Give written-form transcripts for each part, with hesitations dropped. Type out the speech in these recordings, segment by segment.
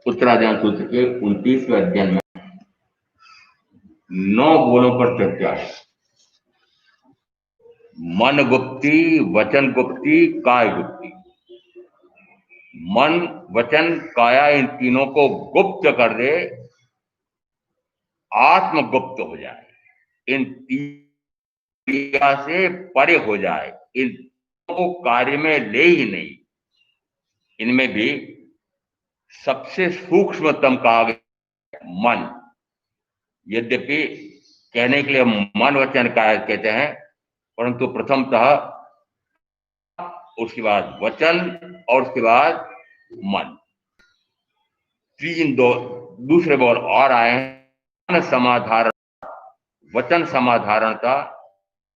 उत्तराधान सूत्र के 29वें अध्ययन में 9 बोलों पर चर्चा है। मन गुप्ती, वचन गुप्ती, काय गुप्ती। मन, वचन, काया इन तीनों को गुप्त कर दे, आत्म गुप्त हो जाए, इन क्रिया से परे हो जाए, इन को कार्य में ले ही नहीं। इनमें भी सबसे सूक्ष्मतम कहा गया मन। यद्यपि कहने के लिए मन वचन काय कहते हैं, परंतु प्रथमतः उसके बाद वचन और उसके बाद मन, दूसरे बोल और आए हैं। समाधारण, वचन समाधारणता,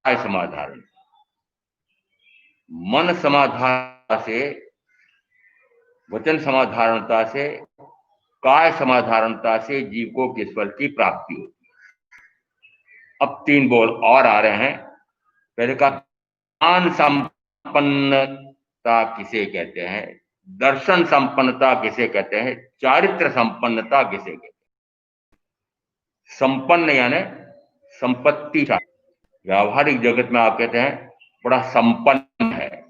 काय समाधारण। मन समाधारणता से, वचन समाधारणता से, काय समाधारणता से जीव को किस फल की प्राप्ति होती है। अब 3 बोल और आ रहे हैं। पहले का ज्ञान संपन्नता किसे कहते हैं, दर्शन संपन्नता किसे कहते हैं, चारित्र संपन्नता किसे कहते हैं। संपन्न यानी संपत्ति, व्यावहारिक जगत में आप कहते हैं बड़ा संपन्न है।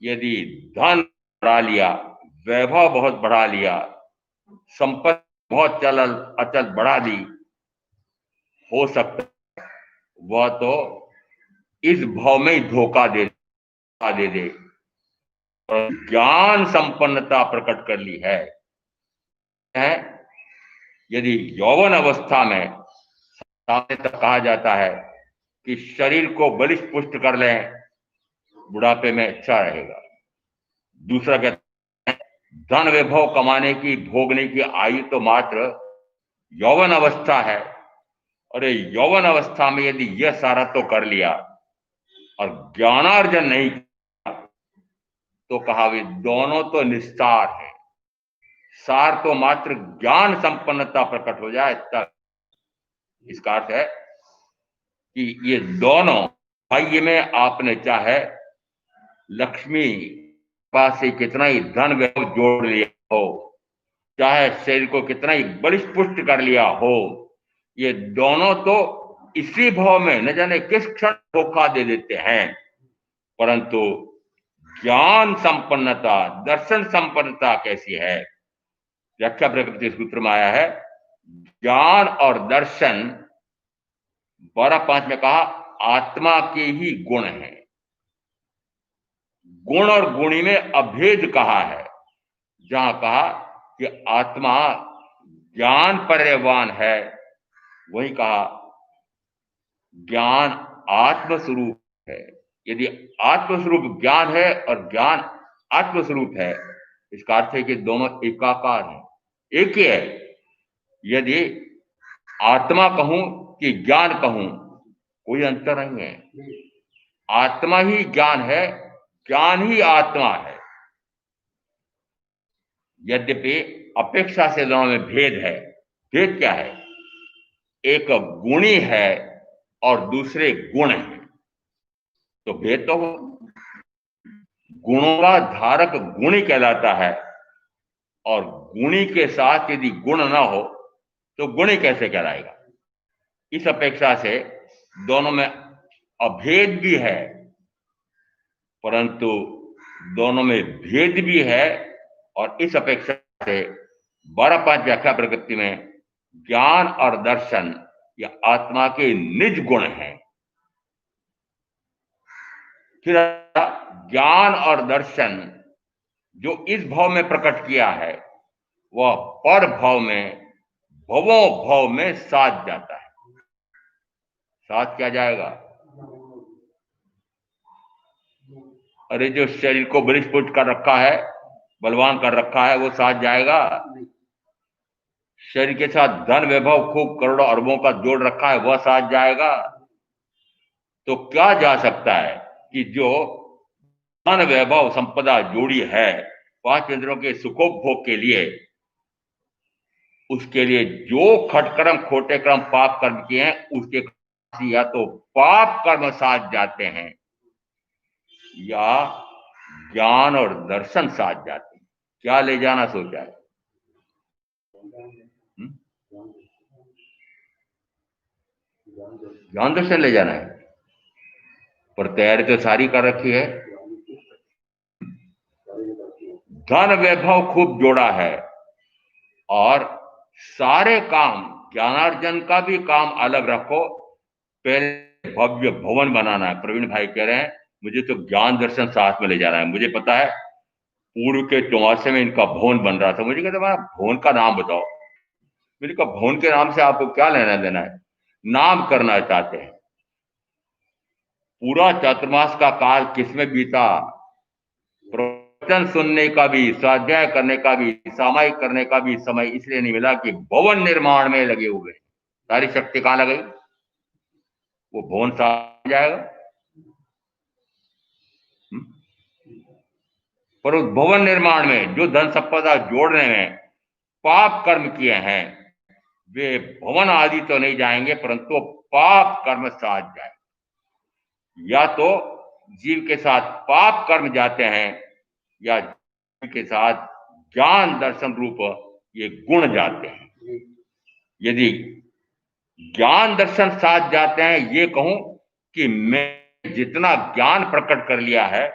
यदि धन बढ़ा लिया, वैभव बहुत बढ़ा लिया, संपत्ति बहुत चल अचल बढ़ा दी, हो सकता वह तो इस भाव में ही धोखा दे दे। ज्ञान संपन्नता प्रकट कर ली है। यदि यौवन अवस्था में सामने तक कहा जाता है कि शरीर को बलिष्ठ पुष्ट कर लें, बुढ़ापे में अच्छा रहेगा। दूसरा कहते हैं धन वैभव कमाने की, भोगने की आयु तो मात्र यौवन अवस्था है। अरे यौवन अवस्था में यदि यह सारा तो कर लिया और ज्ञानार्जन नहीं किया तो कहा वे दोनों तो निस्तार है। सार तो मात्र ज्ञान संपन्नता प्रकट हो जाए तक। इसका अर्थ है कि ये दोनों भाग्य में आपने चाहे लक्ष्मी पास से कितना ही धन वैभव जोड़ लिया हो, चाहे शरीर को कितना ही बलिष्ठ पुष्ट कर लिया हो, ये दोनों तो इसी भाव में न जाने किस क्षण धोखा दे देते हैं। परंतु ज्ञान संपन्नता, दर्शन संपन्नता कैसी है? व्याख्या प्रकृति सूत्र में आया है, ज्ञान और दर्शन 12.5 में कहा आत्मा के ही गुण हैं। गुण और गुणी में अभेद कहा है। जहां कहा कि आत्मा ज्ञान पर्यवान है, वही कहा ज्ञान आत्मस्वरूप है। यदि आत्मस्वरूप ज्ञान है और ज्ञान आत्मस्वरूप है, इसका अर्थ है कि दोनों एकाकार हैं, एक ही है। यदि आत्मा कहूं कि ज्ञान कहूं, कोई अंतर नहीं है। आत्मा ही ज्ञान है, ज्ञान ही आत्मा है। यद्यपि अपेक्षा से दोनों में भेद है। भेद क्या है? एक गुणी है और दूसरे गुण है, तो भेद तो हो। गुणों का धारक गुणी कहलाता है, और गुणी के साथ यदि गुण ना हो तो गुणी कैसे कहलाएगा? इस अपेक्षा से दोनों में अभेद भी है, परंतु दोनों में भेद भी है। और इस अपेक्षा से 12.5 व्याख्या प्रकृति में ज्ञान और दर्शन या आत्मा के निज गुण हैं। फिर ज्ञान और दर्शन जो इस भाव में प्रकट किया है, वह पर भाव में, भवों भाव में साध जाता है। साध क्या जाएगा? अरे जो शरीर को बलिष्ठ पुष्ट कर रखा है, बलवान कर रखा है, वो साथ जाएगा? शरीर के साथ धन वैभव खूब करोड़ों अरबों का जोड़ रखा है, वह साथ जाएगा? तो क्या जा सकता है कि जो धन वैभव संपदा जोड़ी है 5 इंद्रियों के सुखोपभोग के लिए, उसके लिए जो खटकर्म, खोटे कर्म, पाप कर्म किए हैं, उसके या तो पाप कर्म साथ जाते हैं या ज्ञान और दर्शन साथ जाते हैं। क्या ले जाना सोचा है? ज्ञान दर्शन ले जाना है, पर तैयारी तो सारी कर रखी है। धन वैभव खूब जोड़ा है और सारे काम, ज्ञानार्जन का भी काम अलग रखो। पहले भव्य भवन बनाना है। प्रवीण भाई कह रहे हैं मुझे तो ज्ञान दर्शन साथ में ले जाना है। मुझे पता है पूर्व के 84 में इनका भवन बन रहा था। मुझे कहते भवन का नाम बताओ। मैंने कहा भवन के नाम से आपको क्या लेना देना है, नाम करना चाहते हैं। पूरा चातुर्मास का काल किसमें बीता, प्रवचन सुनने का भी, स्वाध्याय करने का भी, सामायिक करने का भी समय इसलिए नहीं मिला कि भवन निर्माण में लगे हुए। सारी शक्ति कहां लगी, वो भवन साफ जाएगा। पर उस भवन निर्माण में जो धन संपदा जोड़ने में पाप कर्म किए हैं वे भवन आदि तो नहीं जाएंगे, परंतु पाप कर्म साथ जाए। या तो जीव के साथ पाप कर्म जाते हैं या जीव के साथ ज्ञान दर्शन रूप ये गुण जाते हैं। यदि ज्ञान दर्शन साथ जाते हैं, ये कहूं कि मैं जितना ज्ञान प्रकट कर लिया है,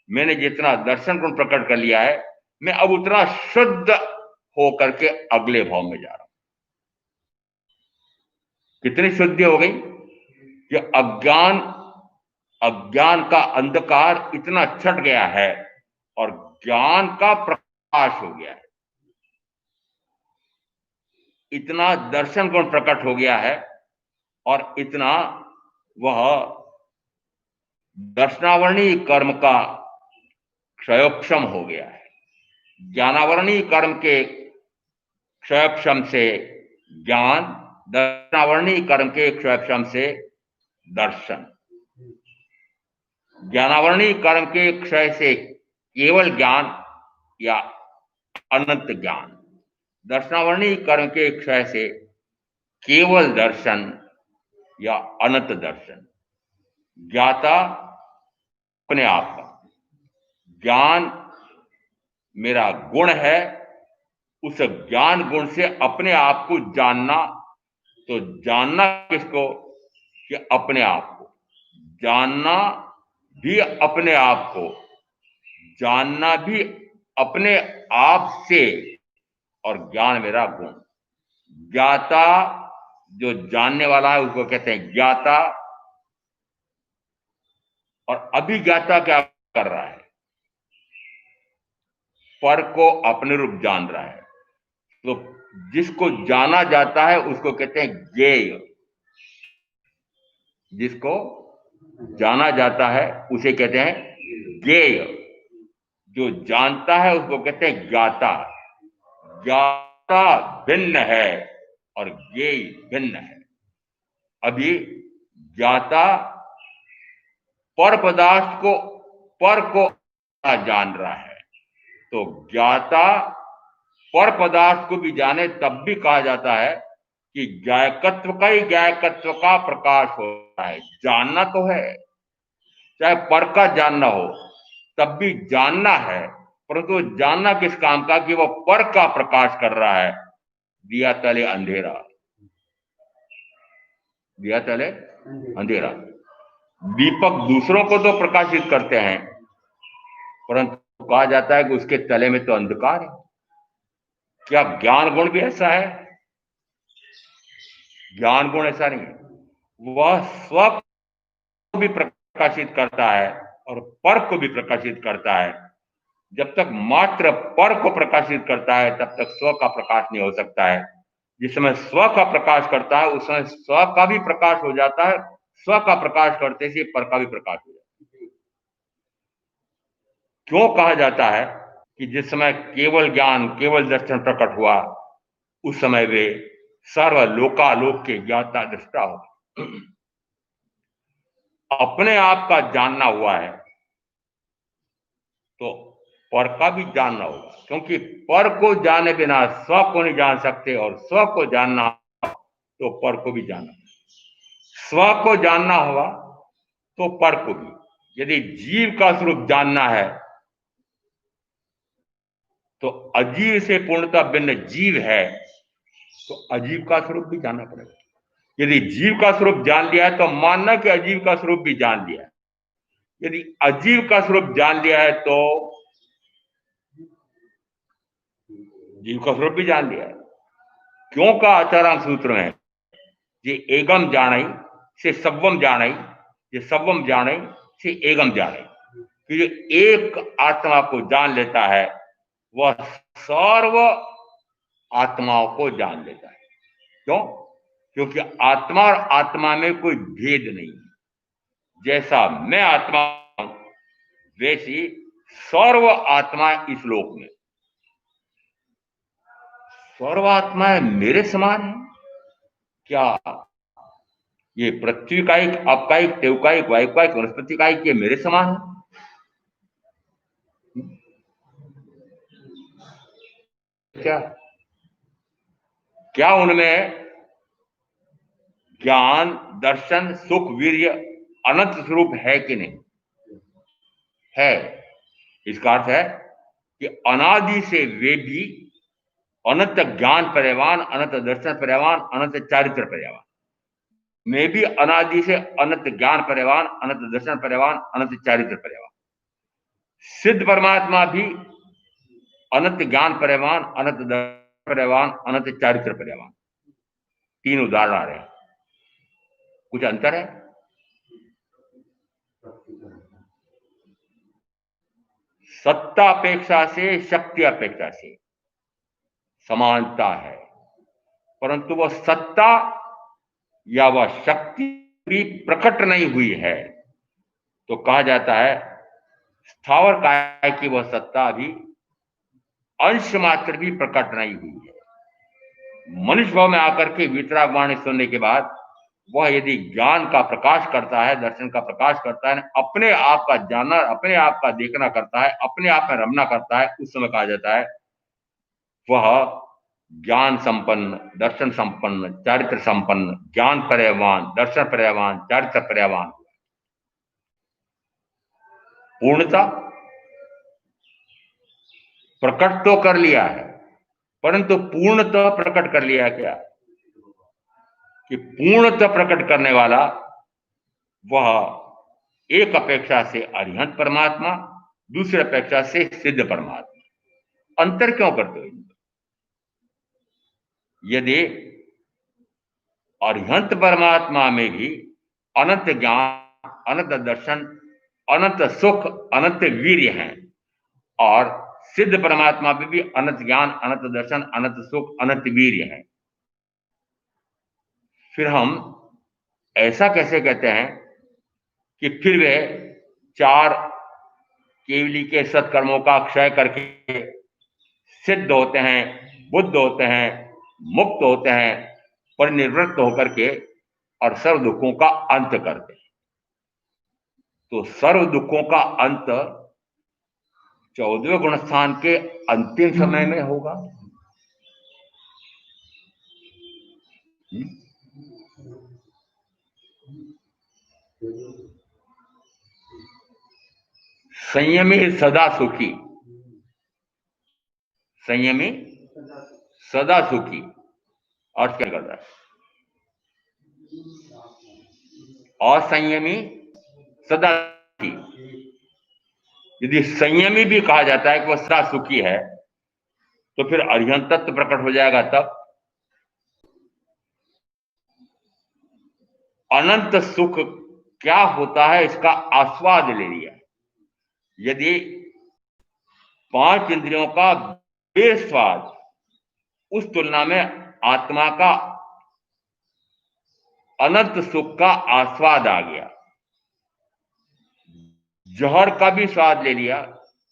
मैंने जितना दर्शन गुण प्रकट कर लिया है, मैं अब उतना शुद्ध होकर के अगले भाव में जा रहा हूं। कितनी शुद्धि हो गई कि अज्ञान का अंधकार इतना छट गया है और ज्ञान का प्रकाश हो गया है। इतना दर्शन गुण प्रकट हो गया है और इतना वह दर्शनावरणीय कर्म का क्षयोक्षम हो गया है। ज्ञानावरणीय कर्म के क्षयोक्षम से ज्ञान, दर्शनावरणीय कर्म के क्षयोक्षम से दर्शन। ज्ञानावरणीय कर्म के क्षय से केवल ज्ञान या अनंत ज्ञान, दर्शनावरणीय कर्म के क्षय से केवल दर्शन या अनंत दर्शन। ज्ञाता अपने आप का, ज्ञान मेरा गुण है, उस ज्ञान गुण से अपने आप को जानना। तो जानना किसको, कि अपने आप को जानना भी, अपने आप को जानना भी अपने आप से, और ज्ञान मेरा गुण। ज्ञाता जो जानने वाला है उसको कहते हैं ज्ञाता। और अभिज्ञाता क्या कर रहा है, पर को अपने रूप जान रहा है। तो जिसको जाना जाता है उसको कहते हैं ज्ञेय। जिसको जाना जाता है उसे कहते हैं ज्ञेय। जो जानता है उसको कहते हैं ज्ञाता। ज्ञाता भिन्न है और ज्ञेय भिन्न है। अभी ज्ञाता पर पदार्थ को, पर को जान रहा है। तो ज्ञाता पर पदार्थ को भी जाने तब भी कहा जाता है कि ज्ञायकत्व का ही ज्ञायकत्व का प्रकाश होता है। जानना तो है, चाहे पर का जानना हो तब भी जानना है, परंतु जानना किस काम का, कि वो पर का प्रकाश कर रहा है। दिया तले अंधेरा, दिया तले अंधेरा। दीपक दूसरों को तो प्रकाशित करते हैं, परंतु कहा जाता है कि उसके तले में तो अंधकार है। क्या ज्ञान गुण भी ऐसा है? ज्ञान गुण ऐसा नहीं है। वह स्व को भी प्रकाशित करता है और पर को भी प्रकाशित करता है। जब तक मात्र पर को प्रकाशित करता है तब तक स्व का प्रकाश नहीं हो सकता है। जिस समय स्व का प्रकाश करता है उस समय स्व का भी प्रकाश हो जाता है। स्व का प्रकाश करते से पर का भी प्रकाश हो जाता है। क्यों कहा जाता है कि जिस समय केवल ज्ञान, केवल दर्शन प्रकट हुआ, उस समय वे सर्वलोकालोक के ज्ञाता दृष्टा हो। अपने आप का जानना हुआ है तो पर का भी जानना होगा, क्योंकि पर को जाने बिना स्व को नहीं जान सकते, और स्व को जानना तो पर को भी जानना। स्व को जानना होगा तो पर को भी। यदि जीव का स्वरूप जानना है तो अजीव से पूर्णतः भिन्न जीव है, तो अजीव का स्वरूप भी जानना पड़ेगा। यदि जीव का स्वरूप जान लिया है तो मानना कि अजीव का स्वरूप भी जान लिया है। यदि अजीव का स्वरूप जान लिया है तो जीव का स्वरूप भी जान लिया है। क्यों का आचारांग सूत्र में ये एगम जाने से सवम जाने, ये सवम जाने से एगम जाने, कि जो एक आत्मा को जान लेता है वह सर्व आत्माओं को जान लेता है। क्यों? क्योंकि आत्मा और आत्मा में कोई भेद नहीं है। जैसा मैं आत्मा हूं वैसी सर्व आत्मा इस लोक में, सर्व आत्माएं मेरे समान है। क्या ये पृथ्वी का एक, आपका एक, देव का एक, वायु का एक, वनस्पति का एक, ये मेरे समान है? क्या क्या उनमें ज्ञान, दर्शन, सुख, वीर्य अनंत स्वरूप है कि नहीं? है। इसका अर्थ है कि अनादि से वे भी अनंत ज्ञान पर्यवान, अनंत दर्शन पर्यवान, अनंत चारित्र पर्यवान। मैं भी अनादि से अनंत ज्ञान पर्यवान, अनंत दर्शन पर्यवान, अनंत चारित्र पर्यवान। सिद्ध परमात्मा भी अनंत ज्ञान पर्यवान, अनंत दर्शन पर्यवान, अनंत चारित्र पर्यवान। तीन उदाहरण आ रहे हैं। कुछ अंतर है? सत्ता अपेक्षा से, शक्ति अपेक्षा से समानता है, परंतु वह सत्ता या वह शक्ति भी प्रकट नहीं हुई है। तो कहा जाता है स्थावर काय की वह सत्ता भी अंश मात्र भी प्रकट नहीं हुई है। मनुष्य भाव में आकर के वितराग वाणी सुनने के बाद वह यदि ज्ञान का प्रकाश करता है, दर्शन का प्रकाश करता है, अपने आप का जानना, अपने आप का देखना करता है, अपने आप में रमना करता है, उस समय कहा जाता है वह ज्ञान संपन्न, दर्शन संपन्न, चारित्र संपन्न, ज्ञान पर्यवान, दर्शन पर्यवान, चारित्र पर्यवान। पूर्णता प्रकट तो कर लिया है, परंतु पूर्णतः प्रकट कर लिया क्या? कि पूर्णतः प्रकट करने वाला वह एक अपेक्षा से अरिहंत परमात्मा, दूसरी अपेक्षा से सिद्ध परमात्मा। अंतर क्यों करते हो? यदि अरिहंत परमात्मा में भी अनंत ज्ञान, अनंत दर्शन, अनंत सुख, अनंत वीर्य हैं, और सिद्ध परमात्मा में भी अनंत ज्ञान, अनंत दर्शन, अनंत सुख, अनंत वीर्य हैं, फिर हम ऐसा कैसे कहते हैं कि फिर वे चार केवली के सत्कर्मों का क्षय करके सिद्ध होते हैं, बुद्ध होते हैं, मुक्त होते हैं, परिनिवृत्त होकर के और सर्व दुखों का अंत करते हैं? तो सर्व दुखों का अंत 14वें गुण स्थान के अंतिम समय में होगा। संयमी सदा सुखी, संयमी सदा सुखी अर्थ क्या करता है? असंयमी सदा सुखी। यदि संयमी भी कहा जाता है कि वह सदा सुखी है, तो फिर अरिहंत तत्व प्रकट हो जाएगा। तब अनंत सुख क्या होता है इसका आस्वाद ले लिया। यदि 5 इंद्रियों का बेस्वाद, उस तुलना में आत्मा का अनंत सुख का आस्वाद आ गया। जहर का भी स्वाद ले लिया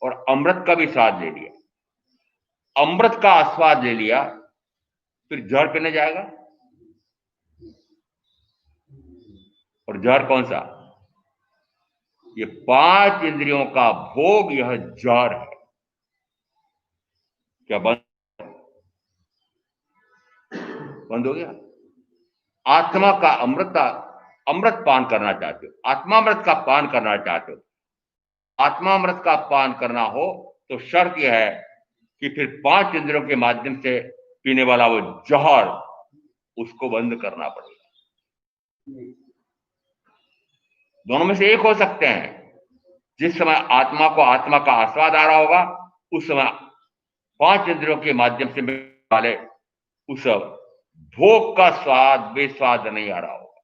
और अमृत का भी स्वाद ले लिया। अमृत का आस्वाद ले लिया, फिर जहर पीने जाएगा। और जहर कौन सा? ये 5 इंद्रियों का भोग, यह जहर है। क्या बंद हो गया? आत्मा का अमृत पान करना चाहते हो, आत्मामृत का पान करना चाहते हो, आत्मामृत का पान करना हो तो शर्त यह है कि फिर 5 इंद्रियों के माध्यम से पीने वाला वो जहर, उसको बंद करना पड़ेगा। दोनों में से एक हो सकते हैं। जिस समय आत्मा को आत्मा का आस्वाद आ रहा होगा, उस समय 5 इंद्रियों के माध्यम से मिलने वाले उस भोग का स्वाद बेस्वाद नहीं आ रहा होगा।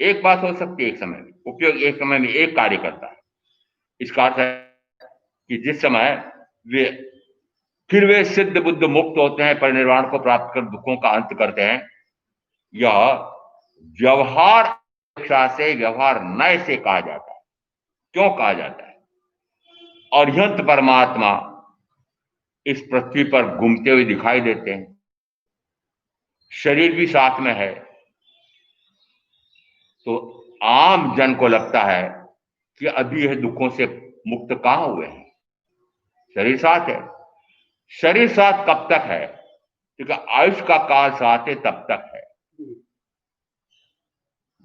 एक बात हो सकती है, एक समय में उपयोग एक समय में एक कार्य करता है। इसका अर्थ है कि जिस समय वे सिद्ध बुद्ध मुक्त होते हैं, परिनिर्वाण को प्राप्त कर दुखों का अंत करते हैं, यह व्यवहार अपेक्षा से व्यवहार नए से कहा जाता है। क्यों कहा जाता है? अरिहंत परमात्मा इस पृथ्वी पर घूमते हुए दिखाई देते हैं, शरीर भी साथ में है, तो आम जन को लगता है कि अभी यह दुखों से मुक्त कहां हुए हैं। शरीर साथ है। शरीर साथ कब तक है? क्योंकि आयुष का काल साथ है, तब तक है।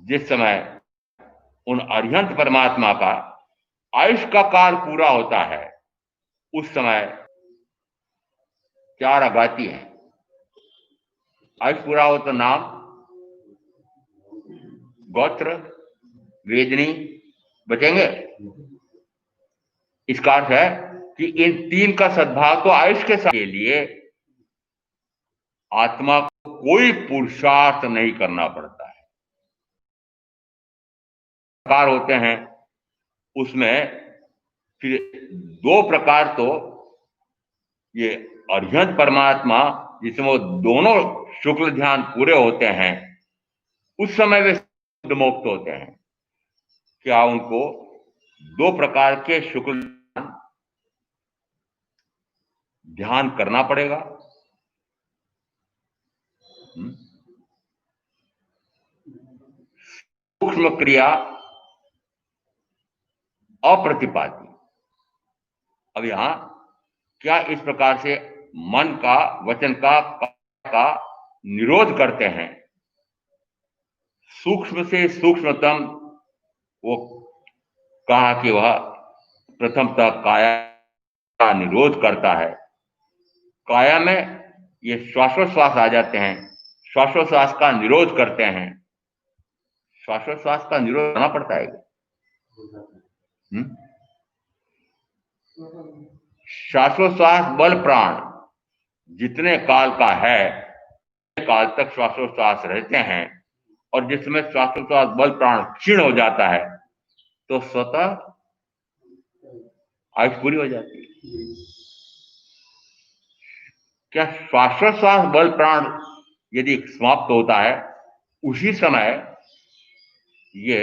जिस समय उन अरिहंत परमात्मा का आयुष का काल पूरा होता है, उस समय क्या गाती है? आयुष पूरा हो तो नाम, गोत्र, वेदनी बचेंगे। इसका अर्थ है कि इन 3 का सद्भाव तो आयुष के साथ के लिए आत्मा को कोई पुरुषार्थ नहीं करना पड़ता है। प्रकार होते हैं, उसमें फिर 2 प्रकार तो ये अरिहंत परमात्मा, जिसमें वो दोनों शुक्ल ध्यान पूरे होते हैं, उस समय वे शुद्ध मुक्त होते हैं। क्या उनको 2 प्रकार के शुक्ल ध्यान करना पड़ेगा? सूक्ष्म क्रिया अप्रतिपाती। अब यहां क्या इस प्रकार से मन का, वचन का निरोध करते हैं? सूक्ष्म से सूक्ष्मतम वो कहा कि वह प्रथमतः काया का निरोध करता है। काया में ये श्वासोश्वास आ जाते हैं, श्वासोश्वास का निरोध करते हैं। श्वासोश्वास का निरोध करना पड़ता है। श्वासोश्वास बल प्राण जितने काल का है, काल तक श्वासोश्वास रहते हैं, और जिसमें श्वासोश्वास बल प्राण क्षीण हो जाता है, तो स्वतः आयुष पूरी हो जाती है। क्या श्वासोश्वास बल प्राण यदि समाप्त होता है, उसी समय ये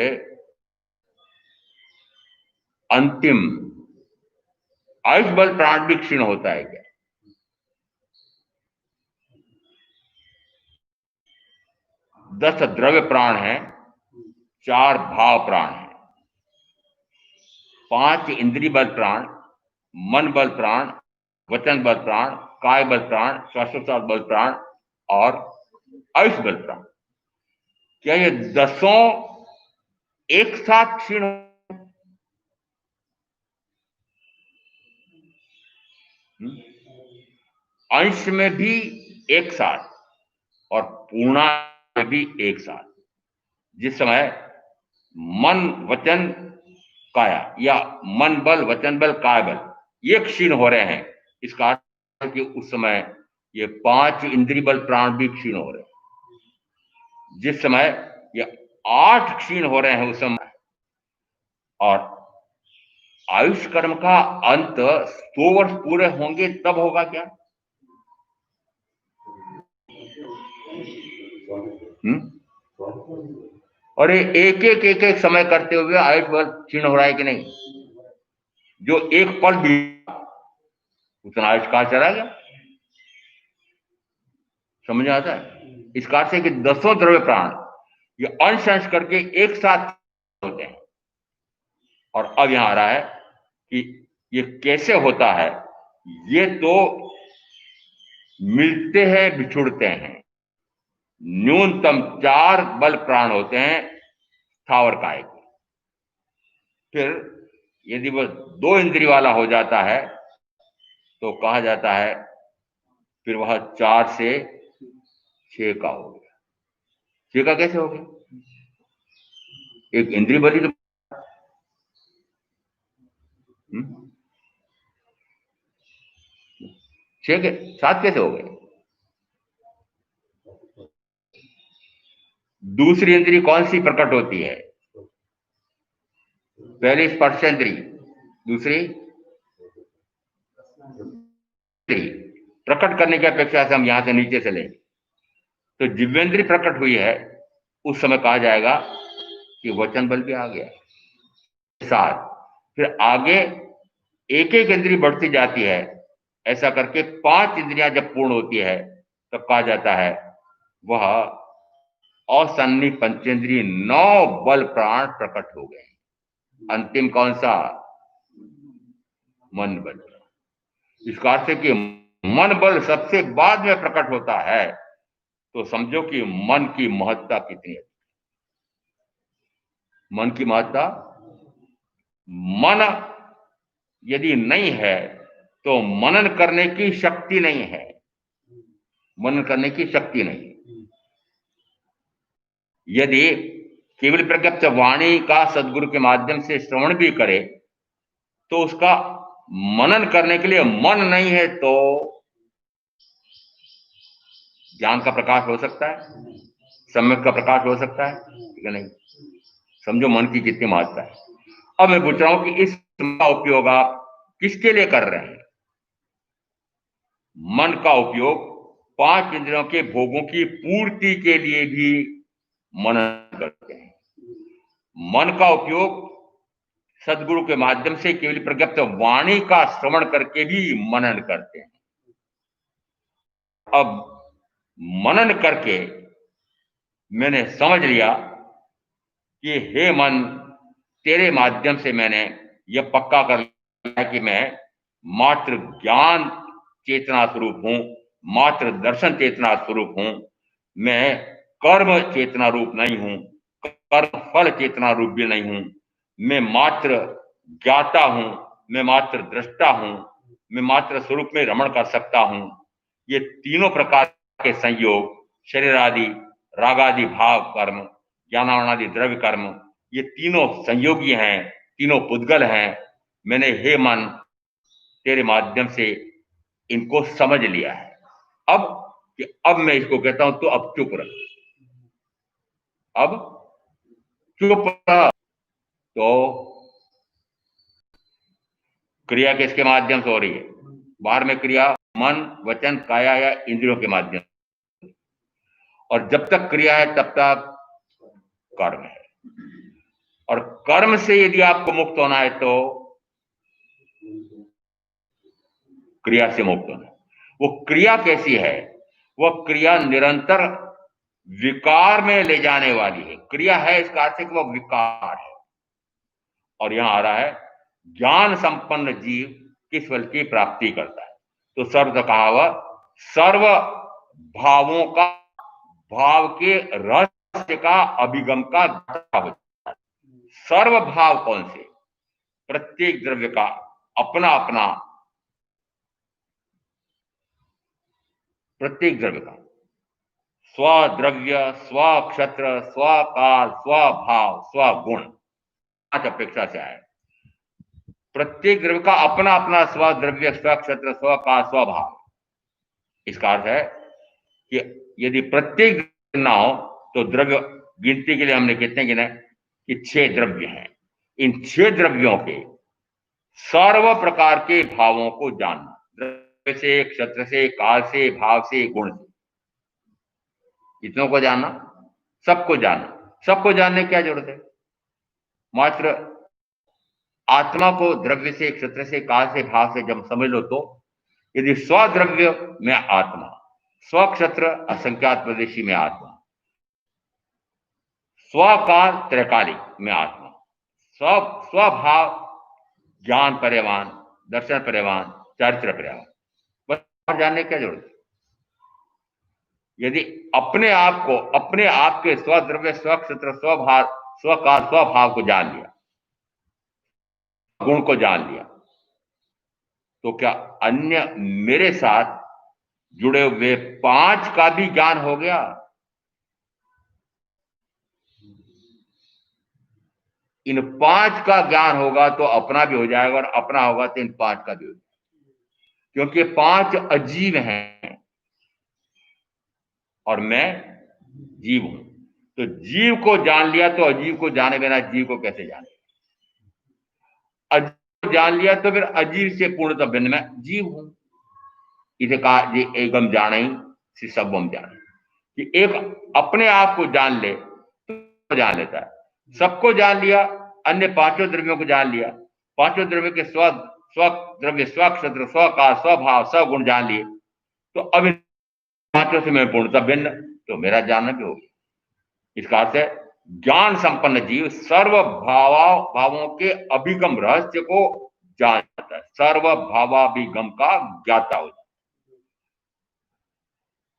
अंतिम आयुष बल प्राण भी क्षीण होता है क्या? 10 द्रव्य प्राण हैं, 4 भाव प्राण हैं, 5 इंद्रिय बल प्राण, मन बल प्राण, वचन बल प्राण, काय बल प्राण, श्वासोश्वास बल प्राण और आयुष बल प्राण। क्या ये 10 एक साथ क्षीण? अंश में भी एक साथ और पूर्णा में भी एक साथ। जिस समय मन वचन काया या मन बल वचन बल काय बल ये क्षीण हो रहे हैं, इसका अर्थ है कि उस समय ये 5 इंद्रिय बल प्राण भी क्षीण हो रहे हैं। जिस समय ये 8 क्षीण हो रहे हैं, उस समय और आयुष कर्म का अंत 100 वर्ष पूरे होंगे तब होगा क्या? और एक एक समय करते हुए आयुष बल क्षीण हो रहा है कि नहीं? जो एक पल भी उतना आयुष कहां चला गया? समझ आता है? इस कारण से कि 10 द्रव्य प्राण ये अंश अंश करके एक साथ होते हैं। और अब यहां आ रहा है कि ये कैसे होता है। ये तो मिलते हैं, बिछुड़ते हैं। न्यूनतम 4 बल प्राण होते हैं स्थावर काय के। फिर यदि वह 2 इंद्रिय वाला हो जाता है, तो कहा जाता है फिर वह 4 से 6 का हो गया। 6 का कैसे हो गया? एक इंद्रिय बली तो 6 के 7 कैसे हो गए? दूसरी इंद्री कौन सी प्रकट होती है? पहली स्पर्शेंद्री, दूसरी प्रकट करने की अपेक्षा से हम यहां से नीचे से लें तो जिव्वेंद्री प्रकट हुई है, उस समय कहा जाएगा कि वचन बल भी आ गया। साथ फिर आगे एक एक इंद्री बढ़ती जाती है, ऐसा करके 5 इंद्रियां जब पूर्ण होती है तब कहा जाता है वह असन्नी पंचेंद्रिय 9 बल प्राण प्रकट हो गए। अंतिम कौन सा? मन बल। इसका अर्थ है कि मन बल सबसे बाद में प्रकट होता है, तो समझो कि मन की महत्ता कितनी है। मन की महत्ता, मन यदि नहीं है तो मनन करने की शक्ति नहीं है, मनन करने की शक्ति नहीं। यदि केवल प्रज्ञप्त वाणी का सदगुरु के माध्यम से श्रवण भी करे तो उसका मनन करने के लिए मन नहीं है, तो ज्ञान का प्रकाश हो सकता है, सम्यक का प्रकाश हो सकता है? ठीक है, नहीं। समझो मन की कितनी महत्ता है। अब मैं पूछ रहा हूं कि इसका उपयोग आप किसके लिए कर रहे हैं? मन का उपयोग 5 इंद्रियों के भोगों की पूर्ति के लिए भी मनन करते हैं। मन का उपयोग सदगुरु के माध्यम से केवल प्रज्ञप्त वाणी का श्रवण करके भी मनन करते हैं। अब मनन करके मैंने समझ लिया कि हे मन, तेरे माध्यम से मैंने यह पक्का कर लिया कि मैं मात्र ज्ञान चेतना स्वरूप हूं, मात्र दर्शन चेतना स्वरूप हूं, मैं कर्म चेतना रूप नहीं हूं, कर्म फल चेतना रूप भी नहीं हूं, मैं मात्र ज्ञाता हूं, मैं मात्र दृष्टा हूं, मैं मात्र स्वरूप में रमण कर सकता हूं। ये तीनों प्रकार के संयोग, शरीर आदि राग आदि भाव कर्म, ज्ञानावरण आदि द्रव्य कर्म, ये तीनों संयोगी हैं, तीनों पुद्गल हैं। मैंने हे मन तेरे माध्यम से इनको समझ लिया है। अब मैं इसको कहता हूं तो अब चुप रह, अब चुप रह। तो क्रिया किसके माध्यम से हो रही है? बाहर में क्रिया मन वचन काया या इंद्रियों के माध्यम, और जब तक क्रिया है तब तक कर्म है। और कर्म से यदि आपको मुक्त होना है तो क्रिया से मुक्त होना है। वो क्रिया कैसी है? वह क्रिया निरंतर विकार में ले जाने वाली है। क्रिया है इसका अर्थ है कि वह विकार है। और यहां आ रहा है ज्ञान संपन्न जीव किस फल की प्राप्ति करता है? तो सर्व कहा हुआ सर्व भावों का, भाव के रहस्य का, अभिगम का होता है। सर्व भाव कौन से? प्रत्येक द्रव्य का अपना अपना, प्रत्येक द्रव्य का स्वद्रव्य, स्वक्षत्र, स्वकाल, स्वभाव, स्वगुण, 5 अपेक्षा से आए। प्रत्येक द्रव्य का अपना अपना स्वद्रव्य, स्वक्षत्र, स्वकाल, स्वभाव। इसका अर्थ है कि यदि प्रत्येक ना हो तो द्रव्य गिनती के लिए हमने कितने गिने कि 6 द्रव्य हैं। इन 6 द्रव्यों के सर्व प्रकार के भावों को जानना, द्रव्य से, क्षत्र से, काल से, भाव से, गुण से, कितनों को जानना? सबको जानना। सबको जानने की क्या जरूरत है? मात्र आत्मा को द्रव्य से, क्षत्र से, काल से, भाव से जब समझ लो तो यदि स्वद्रव्य में आत्मा, स्वक्षत्र असंख्यात प्रदेशी में आत्मा, स्वकाल त्रैकालिक में आत्मा, स्वभाव ज्ञान पर्यवान, दर्शन पर्यवान, चारित्र पर्यवान, बस जानने की क्या जरूरत है? यदि अपने आप को, अपने आप के स्वद्रव्य, स्वक्षत्र, स्वभाव, स्वकाल, स्वभाव को जान लिया, गुण को जान लिया, तो क्या अन्य मेरे साथ जुड़े हुए पांच का भी ज्ञान हो गया। इन पांच का ज्ञान होगा तो अपना भी हो जाएगा, और अपना होगा तो इन पांच का भी हो जाएगा, क्योंकि पांच अजीब हैं और मैं जीव हूं। तो जीव को जान लिया तो अजीब को जाने बिना जीव को कैसे जाने? अजीब को जान लिया तो फिर अजीब से पूर्णतः भिन्न मैं जीव हूं। इसे कहा ये एकम जाने से सबम जाने, कि एक अपने आप को जान ले तो जान लेता है। सबको जान लिया, अन्य पांचों द्रव्यों को जान लिया, पांचों द्रव्य के स्व स्व द्रव्य स्वक्षेत्र स्वकाल स्वभाव स्वगुण जान लिए, तो अब इन पांचों से मैं पूर्णतः भिन्न, तो मेरा जानना भी होगा। इसका अर्थ है ज्ञान संपन्न जीव सर्व भावों के अभिगम रहस्य को जान जाता है, सर्व भावाभिगम का ज्ञाता हो जाता है।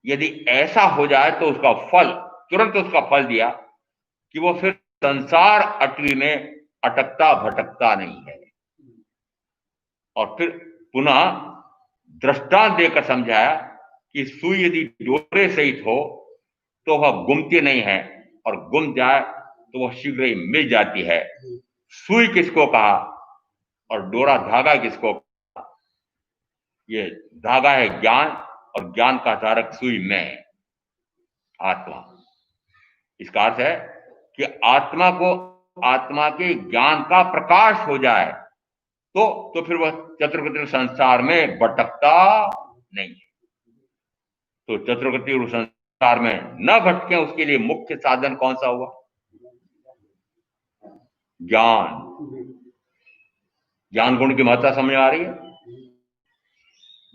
यदि ऐसा हो जाए तो उसका फल, तुरंत उसका फल दिया कि वो फिर संसार अटवी में अटकता भटकता नहीं है। और फिर पुनः दृष्टांत देकर समझाया कि सुई यदि डोरे सहित हो तो वह गुमती नहीं है, और गुम जाए तो वह शीघ्र ही मिल जाती है। सुई किसको कहा और डोरा धागा किसको कहा? ये धागा है ज्ञान, और ज्ञान का धारक सुई मैं, आत्मा। इसका अर्थ है कि आत्मा को, आत्मा के ज्ञान का प्रकाश हो जाए तो फिर वह चतुर्गति संसार में भटकता नहीं। तो चतुर्गति संसार में न भटके उसके लिए मुख्य साधन कौन सा हुआ? ज्ञान। ज्ञान गुण की महत्ता समझ आ रही है?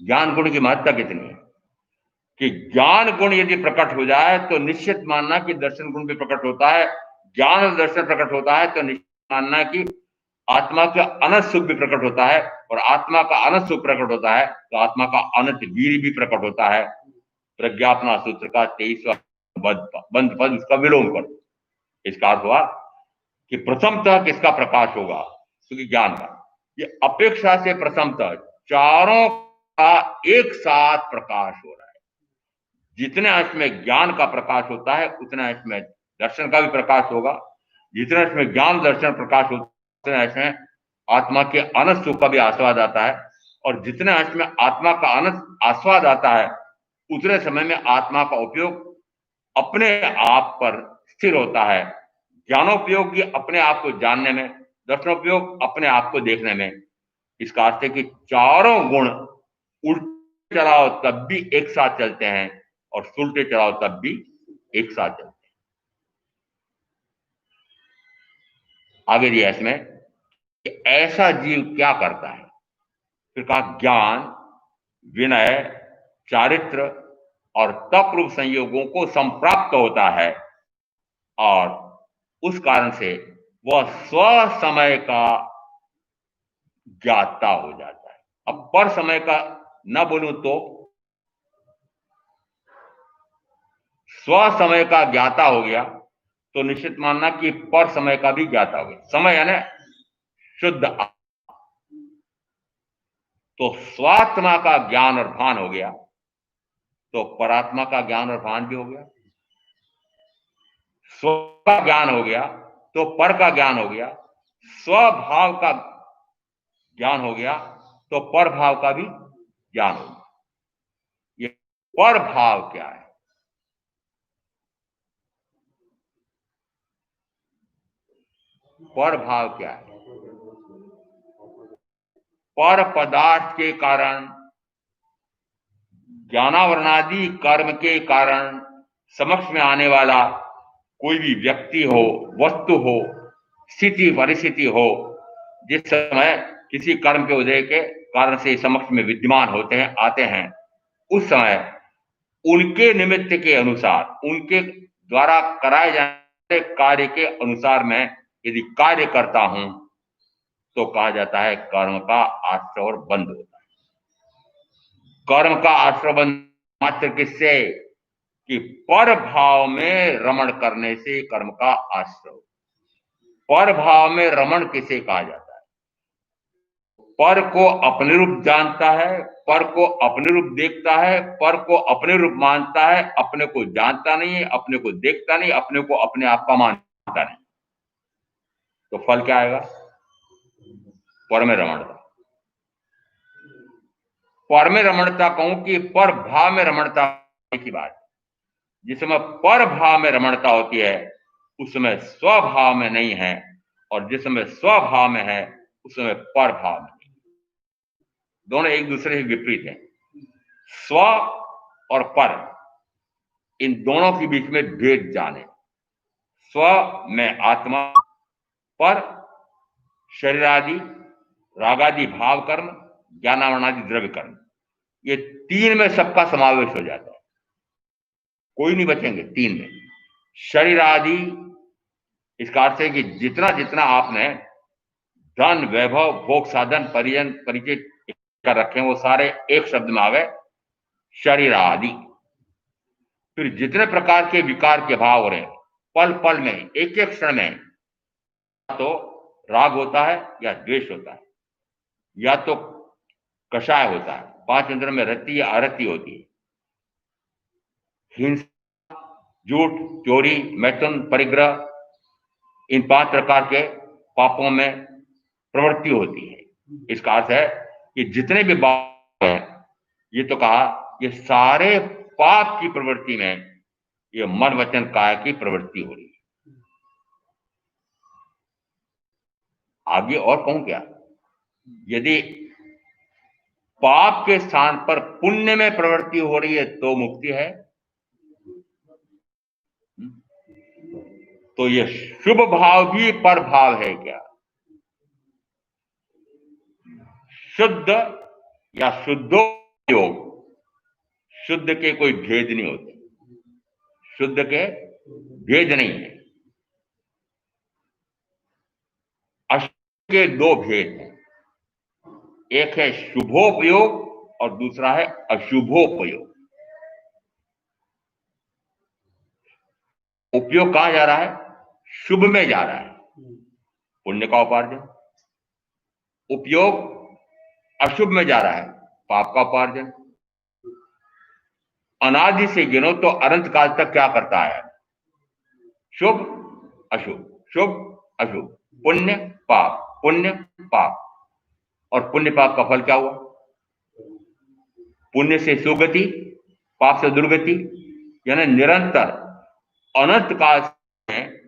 ज्ञान गुण की महत्ता कितनी है कि ज्ञान गुण यदि प्रकट हो जाए तो निश्चित मानना कि दर्शन गुण भी प्रकट होता है। ज्ञान और दर्शन प्रकट होता है तो निश्चित मानना कि आत्मा का अनंत सुख भी प्रकट होता है, और आत्मा का अनंत सुख प्रकट होता है तो आत्मा का अनंत वीर भी प्रकट होता है। प्रज्ञापना सूत्र का 23वां बंद पद उसका विलोम करो। इसका अर्थ हुआ कि प्रथमतः किसका प्रकाश होगा? क्योंकि ज्ञान का, ये अपेक्षा से प्रथमतः चारों का एक साथ प्रकाश हो रहा है। जितने अंश में ज्ञान का प्रकाश होता है उतने अंश में दर्शन का भी प्रकाश होगा, जितने अंश में ज्ञान दर्शन प्रकाश होता है उतने अंश में आत्मा के अनंत सुख का भी आस्वाद आता है, और जितने अंश में आत्मा का अनंत आस्वाद आता है उतने समय में आत्मा का उपयोग अपने आप पर स्थिर होता है। ज्ञानोपयोग अपने आप को जानने में, दर्शनोपयोग अपने आप को देखने में। इसका अर्थ है कि चारों गुण उल्टे चलाओ तब भी एक साथ चलते हैं, और सुलटे चलाओ तब भी एक साथ चलते हैं। आगे दिया इसमें कि ऐसा जीव क्या करता है? फिर कहा ज्ञान, विनय, चारित्र और तप रूप संयोगों को संप्राप्त होता है, और उस कारण से वह स्व समय का ज्ञाता हो जाता है। अब पर समय का न बोलूं तो स्व समय का ज्ञाता हो गया, तो निश्चित मानना कि पर समय का भी ज्ञाता हो गया। समय यानी शुद्ध, तो स्वात्मा का ज्ञान और भान हो गया तो परात्मा का ज्ञान और भान भी हो गया। स्व का ज्ञान हो गया तो पर का ज्ञान हो गया। स्वभाव का ज्ञान हो गया तो पर भाव का भी ज्ञान हो गया। ये पर भाव क्या है? पर भाव क्या है? पर पदार्थ के कारण, ज्ञानावरणादि कर्म के कारण समक्ष में आने वाला कोई भी व्यक्ति हो, वस्तु हो, स्थिति परिस्थिति हो, जिस समय किसी कर्म के उदय के कारण से समक्ष में विद्यमान होते हैं, आते हैं, उस समय उनके निमित्त के अनुसार, उनके द्वारा कराए जाने कार्य के अनुसार मैं यदि कार्य करता हूं तो कहा जाता है कर्म का आश्रय और बंध होता है। कर्म का आश्रय बंध मात्र किससे? कि पर भाव में रमण करने से कर्म का आश्रय। पर भाव में रमण किसे कहा जाता है? पर को अपने रूप जानता है, पर को अपने रूप देखता है, पर को अपने रूप मानता है, अपने को जानता नहीं है, अपने को देखता नहीं, अपने को अपने आप का मानता नहीं, तो फल क्या आएगा? पर में रमणता। पर में रमणता कहूं कि पर भाव में रमणता की बात। जिसमें पर भाव में रमणता होती है उसमें स्वभाव में नहीं है, और जिसमें स्वभाव में है उसमें पर भाव में नहीं। दोनों एक दूसरे से विपरीत हैं। स्व और पर, इन दोनों के बीच में भेद जाने। स्व में आत्मा, पर शरीर आदि रागादि भाव कर्म, ज्ञानावरणादि द्रव्य कर्म, ये तीन में सबका समावेश हो जाता है, कोई नहीं बचेंगे तीन में। शरीर आदि इसका अर्थ है कि जितना जितना आपने धन वैभव भोग साधन परिजन परिचय कर रखे हैं वो सारे एक शब्द में आ गए, शरीर आदि। फिर जितने प्रकार के विकार के भाव हो रहे हैं पल पल में, एक एक क्षण में, तो राग होता है या द्वेष होता है, या तो कषाय होता है, पांच इंद्रियों में रति या अरति होती है, हिंसा, झूठ, चोरी, मैथुन, परिग्रह, इन पांच प्रकार के पापों में प्रवृत्ति होती है। इसका अर्थ है कि जितने भी पाप हैं, ये तो कहा ये सारे पाप की प्रवृत्ति में ये मन वचन काया की प्रवृत्ति हो रही है। आगे और कहूं क्या? यदि पाप के स्थान पर पुण्य में प्रवृत्ति हो रही है तो मुक्ति है। तो ये शुभ भाव भी पर भाव है क्या? शुद्ध या शुद्धोपयोग, शुद्ध के कोई भेद नहीं होते, शुद्ध के भेद नहीं है। अशुद्ध के दो भेद हैं, एक है शुभोपयोग और दूसरा है अशुभोपयोग। उपयोग कहां जा रहा है? शुभ में जा रहा है, पुण्य का उपार्जन। उपयोग अशुभ में जा रहा है, पाप का उपार्जन। अनादि से गिनो तो अनंत काल तक क्या करता है? शुभ अशुभ, शुभ अशुभ, पुण्य पाप, पुण्य पाप। और पुण्य पाप का फल क्या हुआ? पुण्य से सुगति, पाप से दुर्गति, यानी निरंतर अनंत काल में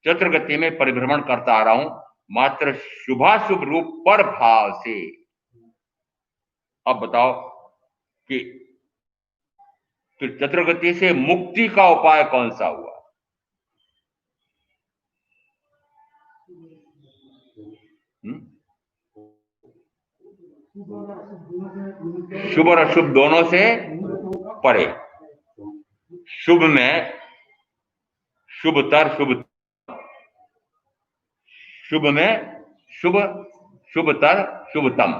चतुर्गति में परिभ्रमण करता आ रहा हूं, मात्र शुभाशुभ रूप पर भाव से। अब बताओ कि फिर चतुर्गति से मुक्ति का उपाय कौन सा हुआ? शुभ और अशुभ दोनों से परे। शुभ में शुभतर शुभ, शुभ में शुभ, शुभतर शुभतम।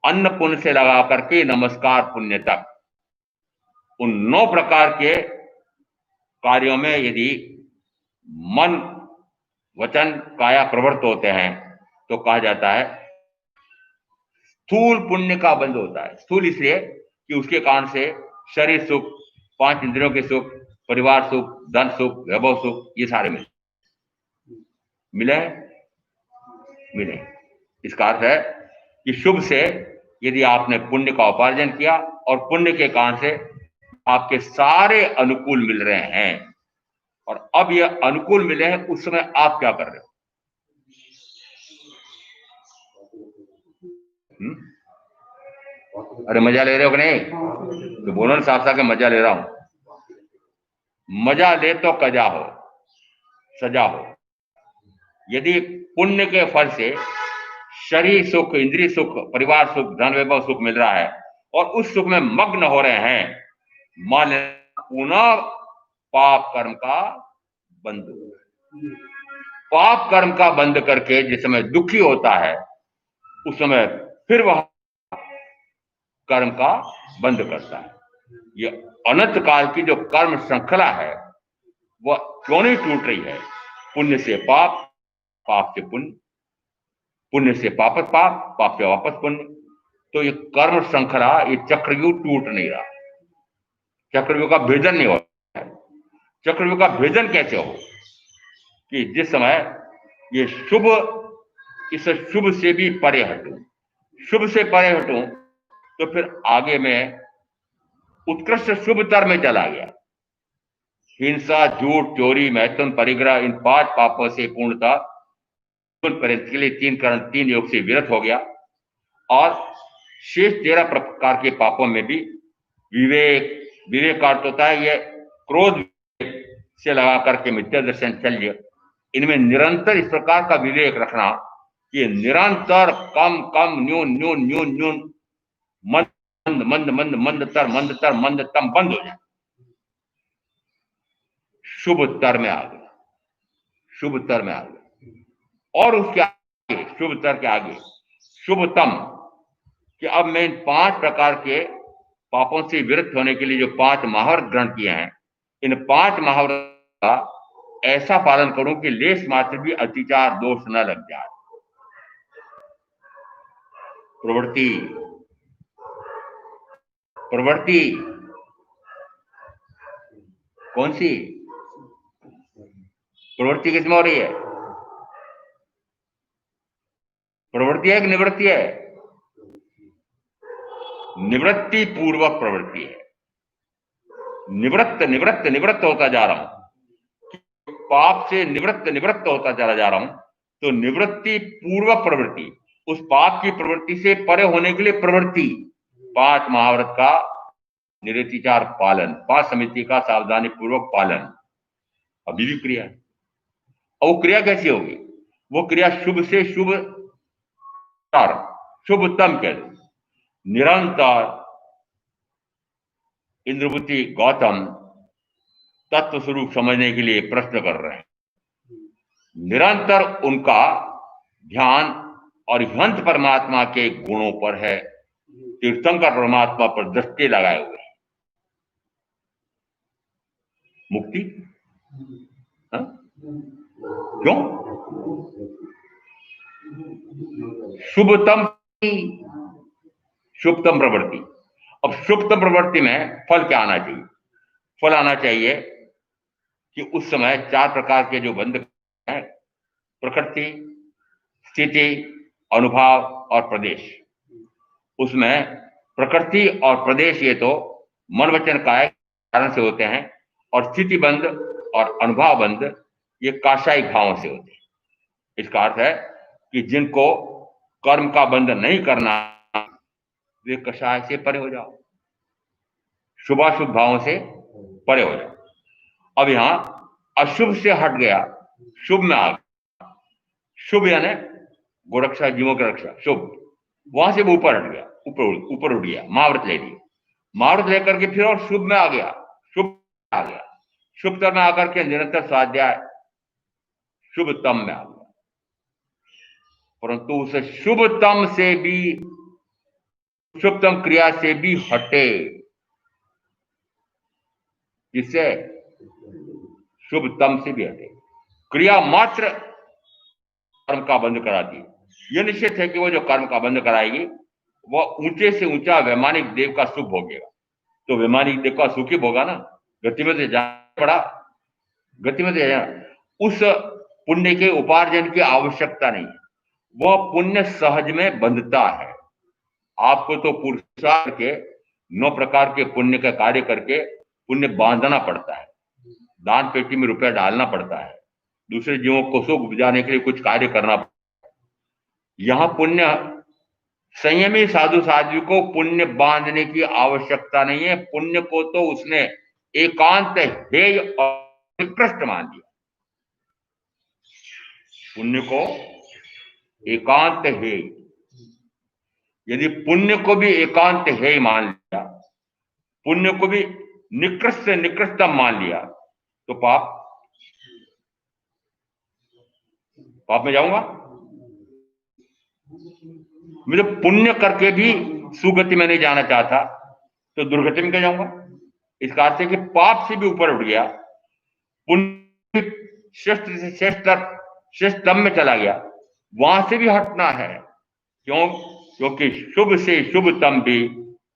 अन्न पुण्य से लगा करके नमस्कार पुण्य तक, उन 9 प्रकार के कार्यों में यदि मन वचन काया प्रवृत्त होते हैं तो कहा जाता है स्थूल पुण्य का बंध होता है। स्थूल इसलिए कि उसके कारण से शरीर सुख, 5 इंद्रियों के सुख, परिवार सुख, धन सुख, वैभव सुख, ये सारे मिले मिले। इसका अर्थ है कि शुभ से यदि आपने पुण्य का उपार्जन किया और पुण्य के कारण से आपके सारे अनुकूल मिल रहे हैं, और अब ये अनुकूल मिले हैं, उस समय आप क्या कर रहे हो? अरे मजा ले रहे हो कि नहीं? तो बोलो ना साफ साफ के मजा ले रहा हूं। मजा ले तो कजा हो, सजा हो। यदि पुण्य के फल से शरीर सुख, इंद्रिय सुख, परिवार सुख, धन वैभव सुख मिल रहा है और उस सुख में मग्न हो रहे हैं, मान पुनः पाप कर्म का बंद हो। पाप कर्म का बंद करके जिस समय दुखी होता है उस समय फिर वह कर्म का बंद करता है। ये अनंत काल की जो कर्म श्रृंखला है वह क्यों नहीं टूट रही है? पुण्य से पाप, पाप से पुण्य, पुण्य से वापस पाप, पाप से वापस पुण्य। तो ये कर्म श्रृंखला, ये चक्रव्यूह टूट नहीं रहा, चक्रव्यूह का भेदन नहीं हो रहा है। चक्रव्यूह का भेदन कैसे हो कि जिस समय ये शुभ, इस शुभ से भी परे हटूं, शुभ से परे हटूं, तो फिर आगे मैं उत्कृष्ट शुभतर में चला गया। हिंसा, झूठ, चोरी, मैथुन, परिग्रह, इन 5 पापों से पूर्णतः के लिए 3 करण 3 योग से विरत हो गया। और शेष 13 प्रकार के पापों में भी विवेक, विवेक का अर्थ होता है ये क्रोध से लगा करके मिथ्या दर्शन, चल्य, इनमें निरंतर इस प्रकार का विवेक रखना कि निरंतर कम कम, न्यून न्यून, न्यून न्यून, मंद मंद मंद, मंदतर मंदतर, मंदतम बंद हो जाए, शुभतर में आ गया, शुभतर में आ गया। और उसके आगे, शुभतर के आगे शुभतम, कि अब मैं इन 5 प्रकार के पापों से विरत होने के लिए जो 5 महाव्रत ग्रहण किए हैं, इन 5 महाव्रत का ऐसा पालन करूं कि लेश मात्र भी अतिचार दोष न लग जाए। प्रवृत्ति, प्रवृत्ति कौन सी प्रवृत्ति, किसमें हो रही है? प्रवृत्ति है कि निवृत्ति है? निवृत्ति पूर्वक प्रवृत्ति है। निवृत्त निवृत्त निवृत्त होता जा रहा हूं, पाप से निवृत्त निवृत्त होता चला जा रहा हूं, तो निवृत्ति पूर्वक प्रवृत्ति, उस पाप की प्रवृत्ति से परे होने के लिए प्रवृत्ति, 5 महाव्रत का निरतिचार पालन, 5 समिति का सावधानी पूर्वक पालन, अभी भी क्रिया। और वो क्रिया कैसी होगी? वो क्रिया शुभ से शुभ, शुभतम के निरंतर इंद्रवती गौतम तत्व स्वरूप समझने के लिए प्रश्न कर रहे हैं। निरंतर उनका ध्यान और हंत परमात्मा के गुणों पर है, तीर्थंकर परमात्मा पर दृष्टि लगाए हुए हैं। मुक्ति क्यों? शुभतम, शुभतम प्रवृत्ति। अब शुभतम प्रवृत्ति में फल क्या आना चाहिए? फल आना चाहिए कि उस समय 4 प्रकार के जो बंध हैं, प्रकृति, स्थिति, अनुभव और प्रदेश, उसमें प्रकृति और प्रदेश ये तो मन वचन काया कारण से होते हैं, और स्थिति बंध और अनुभव बंध ये काशाई भावों से होते हैं। इसका अर्थ है कि जिनको कर्म का बंध नहीं करना, वे कषाय से परे हो जाओ, शुभाशुभ भावों से परे हो जाओ। अब यहां अशुभ से हट गया, शुभ में आ गया। शुभ यानी गोरक्षा, जीवों की रक्षा, शुभ, वहां से वो ऊपर हट गया, ऊपर उठ गया, महाव्रत ले लिया, महाव्रत लेकर के फिर और शुभ में आ गया, शुभ आ गया, शुभतम में आकर के निरंतर स्वाध्याय, शुभतम में आ गया। परंतु उस शुभतम से भी, शुभतम क्रिया से भी हटे, जिससे शुभतम से भी हटे, क्रिया मात्र कर्म का बंध कराती है। यह निश्चित है कि वो जो कर्म का बंध कराएगी वह ऊंचे से ऊंचा वैमानिक देव का सुख भोगेगा। तो वैमानिक देव का सुख ही भोगा ना, गति में से जाना पड़ा, गति में से जाना। उस पुण्य के उपार्जन की आवश्यकता नहीं है, वह पुण्य सहज में बंधता है। आपको तो पुरुषार्थ के 9 प्रकार के पुण्य का कार्य करके पुण्य बांधना पड़ता है, दान पेटी में रुपया डालना पड़ता है, दूसरे जीवों को सुख उपजाने के लिए कुछ कार्य करना पड़ता है। यहां पुण्य, संयमी साधु साध्वी को पुण्य बांधने की आवश्यकता नहीं है। पुण्य को तो उसने एकांत हेय और निकृष्ट मान दिया, पुण्य को एकांत हेय। यदि पुण्य को भी एकांत हेय मान लिया, पुण्य को भी निकृष्ट से निकृष्टतम मान लिया, तो पाप में जाऊंगा। मुझे पुण्य करके भी सुगति में नहीं जाना चाहता, तो दुर्गति में क्या जाऊंगा? इसका अर्थ है कि पाप से भी ऊपर उठ गया, पुण्य श्रेष्ठ से श्रेष्ठतम में चला गया, वहां से भी हटना है। क्यों? क्योंकि शुभ से शुभतम भी,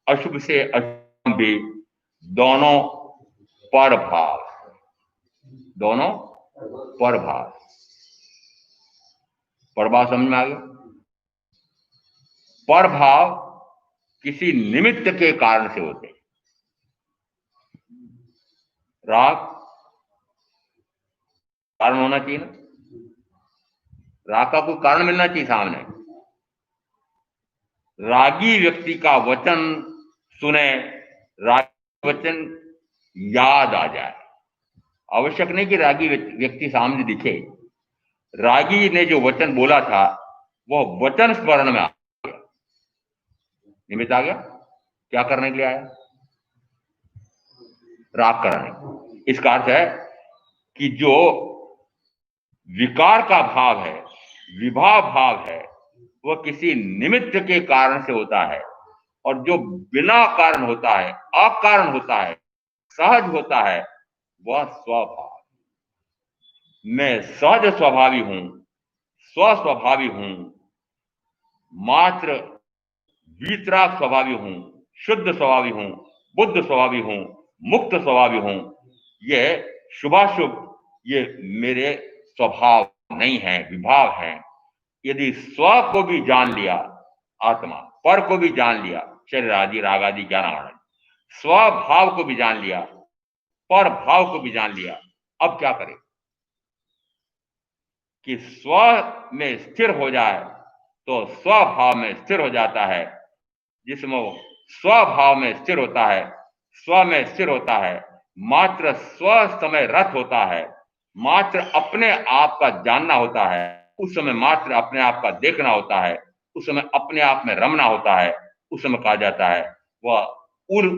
अशुभ से अशुभतम भी, दोनों पर भाव, दोनों पर भाव। पर भाव समझ में आ गया? पर भाव किसी निमित्त के कारण से होते हैं। राग कारण होना चाहिए ना, राग का कोई कारण मिलना चाहिए सामने। रागी व्यक्ति का वचन सुने, रागी वचन याद आ जाए। आवश्यक नहीं कि रागी व्यक्ति सामने दिखे, रागी ने जो वचन बोला था वह वचन स्मरण में आ गया, निमित्त आ गया। क्या करने के लिए आया? राग करने। इसका अर्थ है कि जो विकार का भाव है, विभाव भाव है, वह किसी निमित्त के कारण से होता है, और जो बिना कारण होता है, अकारण होता है, सहज होता है, वह स्वभाव। मैं सहज स्वभावी हूं, स्वस्वभावी हूं, मात्र वीतराग स्वभावी हूं, शुद्ध स्वभावी हूं, बुद्ध स्वभावी हूं, मुक्त स्वभावी हूं। ये शुभाशुभ ये मेरे स्वभाव नहीं है, विभाव है। यदि स्व को भी जान लिया, आत्मा पर को भी जान लिया, शरीर आदि राग आदि ज्ञान आदि, स्वभाव को भी जान लिया, पर भाव को भी जान लिया, अब क्या करें? कि स्व में स्थिर हो जाए तो स्वभाव में स्थिर हो जाता है। जिसमें वो स्वभाव में स्थिर होता है, स्व में स्थिर होता है, मात्र स्व समय रत होता है, मात्र अपने आप का जानना होता है, उस समय मात्र अपने आप का देखना होता है, उस समय अपने आप में रमना होता है, उस समय कहा जाता है वह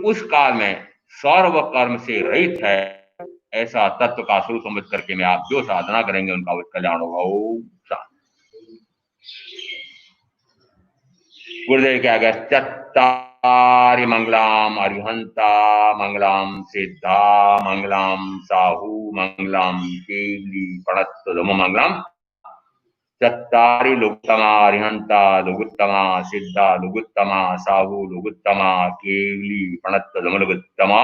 उस काल में सर्व कर्म से रहित है। ऐसा तत्व का स्वरूप समझ करके मैं आप जो साधना करेंगे उनका कल्याण होगा। ओम शांति। गुरुदेव क्या गया? चत्तारि मंगलाम अरिहंता मंगलाम सिद्धा मंगलाम साहू मंगलाम केली प्रणत मंगलम। चत्तारि लुगुत्तमा अरिहंता लुगुत्तमा सिद्धा लुगुत्तमा साहू लुगुत्तमा केली प्रणत लुगुत्तमा।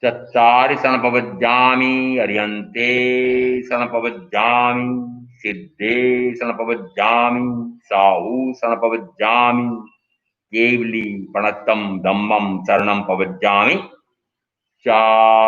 चत्तारि सनपवज्जामि अरिहन्ते सनपवज्जामि सिद्धे सनपवज्जामि साहू सनपवज्जामि केवली प्रणतम धम्मम शरणम पवज्जामि। चार